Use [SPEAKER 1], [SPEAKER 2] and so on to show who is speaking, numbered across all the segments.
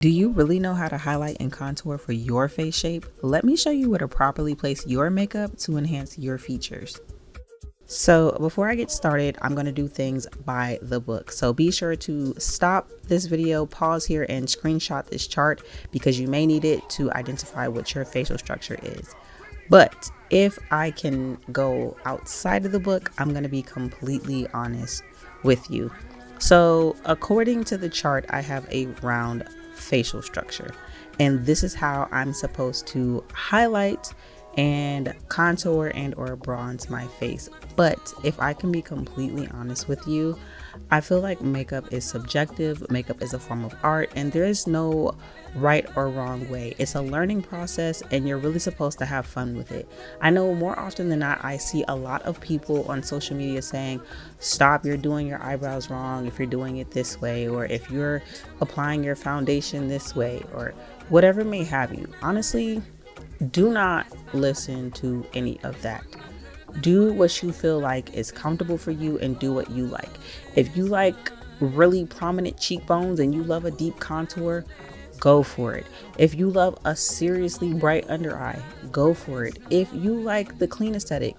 [SPEAKER 1] Do you really know how to highlight and contour for your face shape? Let me show you where to properly place your makeup to enhance your features. So before I get started, I'm going to do things by the book. So be sure to stop this video, pause here, and screenshot this chart because you may need it to identify what your facial structure is. But if I can go outside of the book, I'm going to be completely honest with you. So according to the chart, I have a round facial structure, and this is how I'm supposed to highlight and contour and or bronze my face. But if I can be completely honest with you, I feel like makeup is subjective. Makeup is a form of art, and there is no right or wrong way. It's a learning process, and you're really supposed to have fun with it. I know more often than not, I see a lot of people on social media saying, stop, you're doing your eyebrows wrong if you're doing it this way, or if you're applying your foundation this way, or whatever may have you. Honestly, do not listen to any of that. Do what you feel like is comfortable for you and do what you like. If you like really prominent cheekbones and you love a deep contour, go for it. If you love a seriously bright under eye, go for it. If you like the clean aesthetic,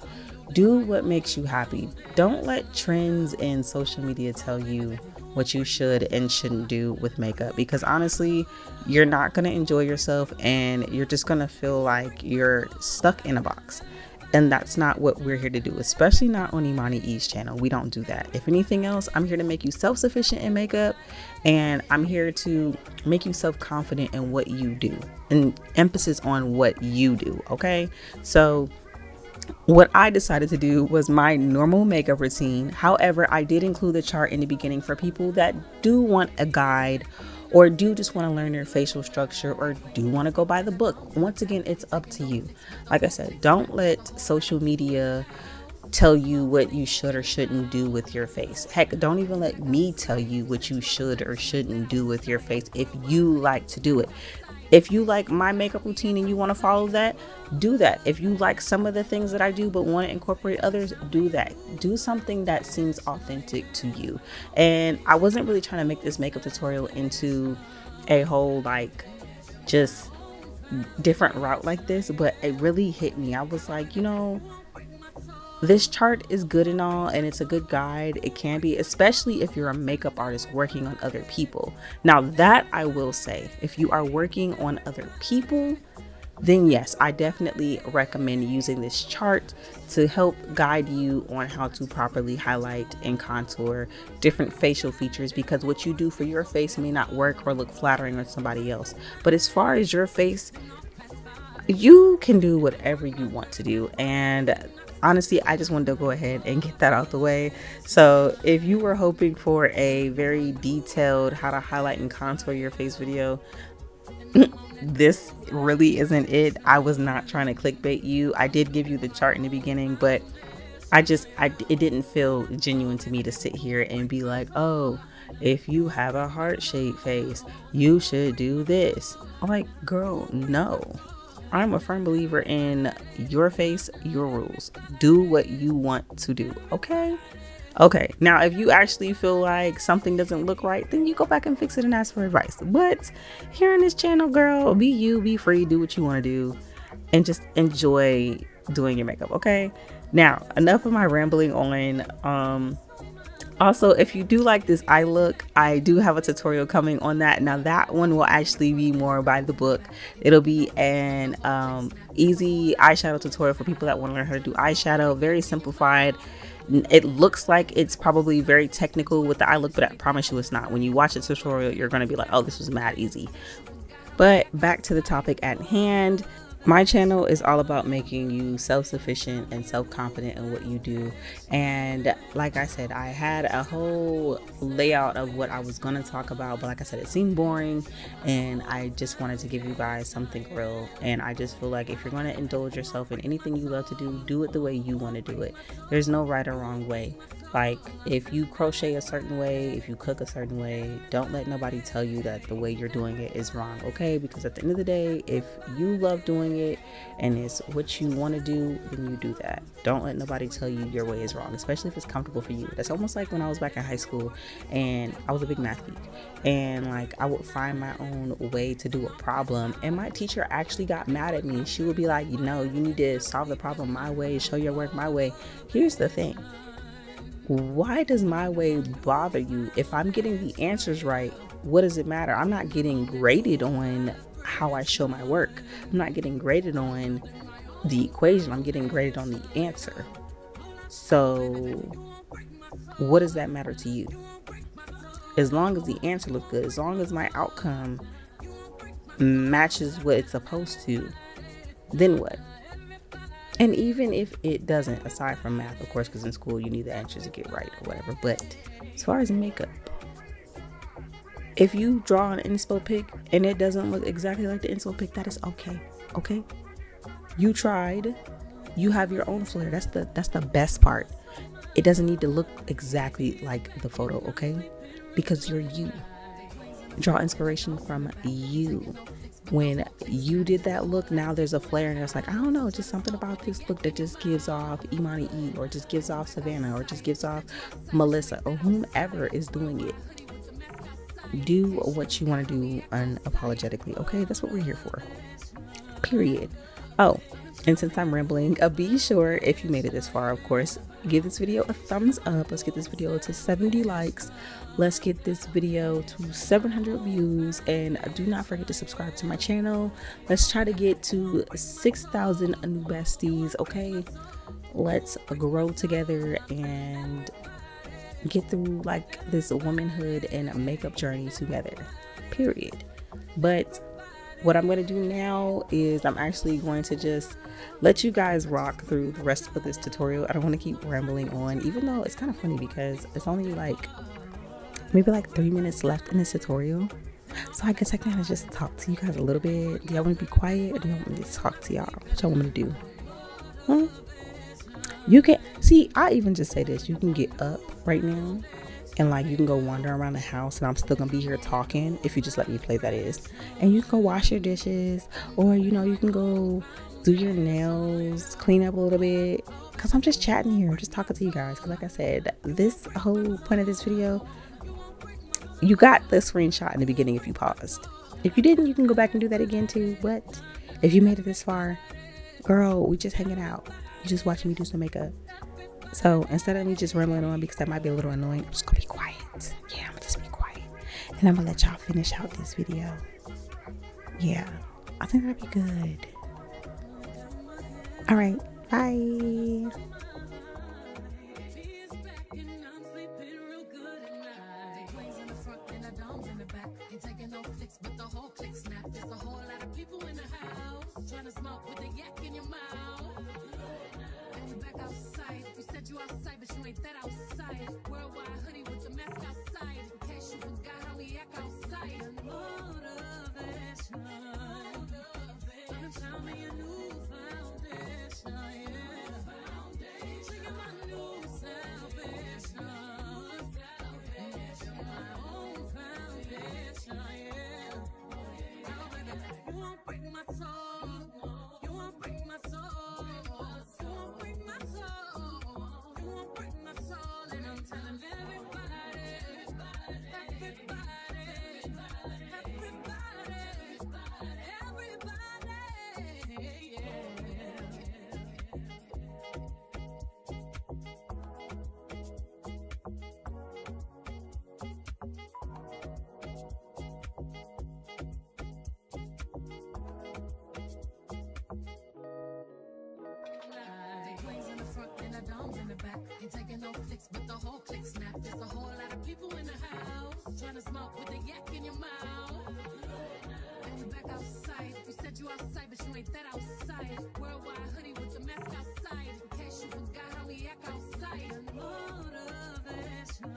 [SPEAKER 1] do what makes you happy. Don't let trends in social media tell you what you should and shouldn't do with makeup, because honestly, you're not going to enjoy yourself and you're just going to feel like you're stuck in a box. And that's not what we're here to do, especially not on Imani E's channel. We don't do that. If anything else, I'm here to make you self-sufficient in makeup, and I'm here to make you self-confident in what you do, and emphasis on what you do, okay? So what I decided to do was my normal makeup routine. However, I did include the chart in the beginning for people that do want a guide, or do just want to learn your facial structure, or do want to go by the book. Once again, it's up to you. Like I said, don't let social media tell you what you should or shouldn't do with your face. Heck, don't even let me tell you what you should or shouldn't do with your face if you like to do it. If you like my makeup routine and you want to follow that, do that. If you like some of the things that I do but want to incorporate others, do that. Do something that seems authentic to you. And I wasn't really trying to make this makeup tutorial into a whole like just different route like this, but it really hit me. I was like, this chart is good and all, and it's a good guide. It can be, especially if you're a makeup artist working on other people. Now that I will say, if you are working on other people, then yes, I definitely recommend using this chart to help guide you on how to properly highlight and contour different facial features, because what you do for your face may not work or look flattering on somebody else. But as far as your face, you can do whatever you want to do. And honestly, I just wanted to go ahead and get that out the way. So if you were hoping for a very detailed how to highlight and contour your face video, this really isn't it. I was not trying to clickbait you. I did give you the chart in the beginning, but it didn't feel genuine to me to sit here and be like, oh, if you have a heart-shaped face, you should do this. I'm like, girl, no. I'm a firm believer in your face, your rules. Do what you want to do, okay? Okay, now if you actually feel like something doesn't look right, then you go back and fix it and ask for advice. But here on this channel, girl, be you, be free, do what you want to do, and just enjoy doing your makeup, okay? Now, enough of my rambling on. Also, if you do like this eye look, I do have a tutorial coming on that. Now that one will actually be more by the book. It'll be an easy eyeshadow tutorial for people that want to learn how to do eyeshadow. Very simplified. It looks like it's probably very technical with the eye look, but I promise you it's not. When you watch the tutorial, you're going to be like, oh, this was mad easy. But back to the topic at hand. My channel is all about making you self-sufficient and self-confident in what you do. And like I said, I had a whole layout of what I was going to talk about, but like I said, it seemed boring, and I just wanted to give you guys something real. And I just feel like if you're going to indulge yourself in anything you love to do, do it the way you want to do it. There's no right or wrong way. Like, if you crochet a certain way, if you cook a certain way, don't let nobody tell you that the way you're doing it is wrong, okay? Because at the end of the day, if you love doing doing it and it's what you want to do, then you do that. Don't let nobody tell you your way is wrong, especially if it's comfortable for you. That's almost like when I was back in high school and I was a big math geek, and like I would find my own way to do a problem, and my teacher actually got mad at me. She would be like, you know, you need to solve the problem my way, show your work my way. Here's the thing. Why does my way bother you? If I'm getting the answers right, what does it matter? I'm not getting graded on how I show my work. I'm not getting graded on the equation. I'm getting graded on the answer. So what does that matter to you? As long as the answer looks good, as long as my outcome matches what it's supposed to, then what? And even if it doesn't, aside from math, of course, because in school you need the answers to get right or whatever. But as far as makeup, if you draw an inspo pic and it doesn't look exactly like the inspo pic, that is okay. Okay? You tried. You have your own flair. That's the best part. It doesn't need to look exactly like the photo, okay? Because you're you. Draw inspiration from you. When you did that look, now there's a flair and it's like, I don't know, just something about this look that just gives off Imani E, or just gives off Savannah, or just gives off Melissa, or whomever is doing it. Do what you want to do unapologetically, okay? That's what we're here for, period. Oh, and since I'm rambling, be sure, if you made it this far, of course, give this video a thumbs up. Let's get this video to 70 likes. Let's get this video to 700 views, and do not forget to subscribe to my channel. Let's try to get to 6,000 new besties, okay? Let's grow together and get through like this womanhood and makeup journey together, period. But what I'm going to do now is I'm actually going to just let you guys rock through the rest of this tutorial. I don't want to keep rambling on, even though it's kind of funny because it's only like maybe like 3 minutes left in this tutorial. So I guess I can kind of just talk to you guys a little bit. Do y'all want to be quiet, or do y'all want me to talk to y'all? What y'all want me to do? You can see, I even just say this, you can get up right now and like you can go wander around the house, and I'm still gonna be here talking if you just let me play, that is. And you can go wash your dishes, or you know, you can go do your nails, clean up a little bit, because I'm just chatting here, just talking to you guys. Because like I said, this whole point of this video, you got the screenshot in the beginning if you paused. If you didn't, you can go back and do that again too. But if you made it this far, girl, we just hanging out. You just watching me do some makeup. So instead of me just rambling on, because that might be a little annoying, I'm just gonna be quiet. Yeah, I'm gonna just be quiet, and I'm gonna let y'all finish out this video. Yeah, I think that'd be good. All right, bye. You outside, but you ain't that outside. Worldwide hoodie with the mask outside. In case you forgot how we act outside. Motivation. Tell me a new foundation. Yeah. Singing my new salvation. My own foundation. Yeah. You won't break my soul. You won't break my soul. You won't break my soul. Ain't taking no flicks, but the whole click snap. There's a whole lot of people in the house trying to smoke with the yak in your mouth. And you back outside. You said you outside, but you ain't that outside. Worldwide hoodie with the mask outside. In case you forgot how we act outside. Motivation.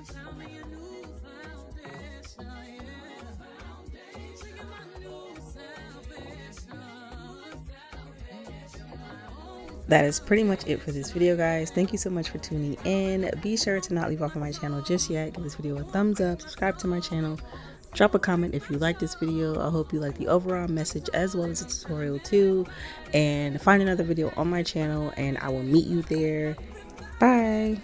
[SPEAKER 1] Tell me a new foundation. Yeah. Singing my new salvation. That is pretty much it for this video, guys. Thank you so much for tuning in. Be sure to not leave off of my channel just yet. Give this video a thumbs up, subscribe to my channel. Drop a comment if you like this video. I hope you like the overall message as well as the tutorial too. And find another video on my channel and I will meet you there. Bye.